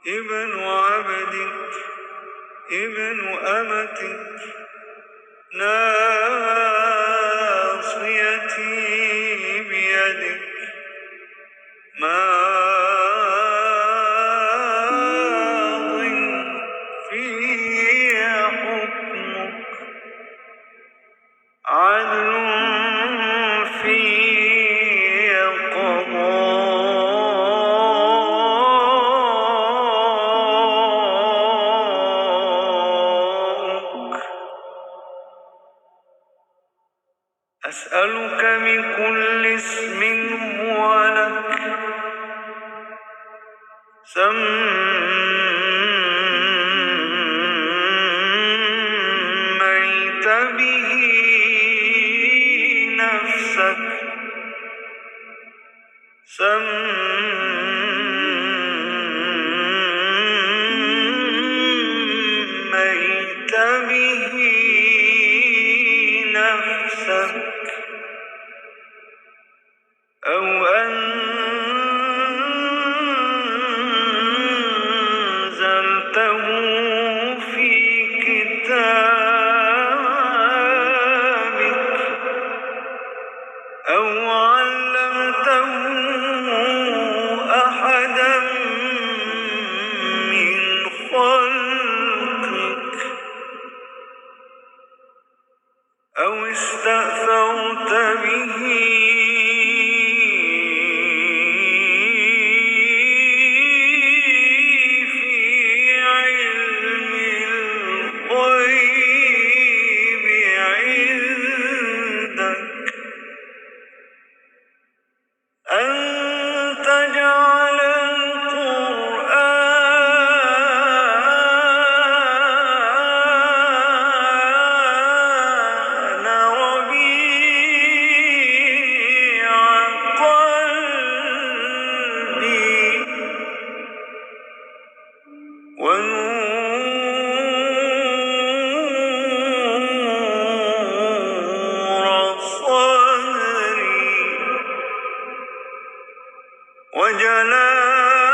ابن عبدك ابن أمتك ناصيتي بيدك ماض في حكمك عدل في قضاءك. أسألك بكل اسم هو لك سميت به نفسك سميت به نفسك أو أنزلته في كتابك أو علمته أحدا من خلقك أو استأثرت به في علم الغيب عندك أن تجعل القرآن ربيع قلبي ونور صدري وجلاء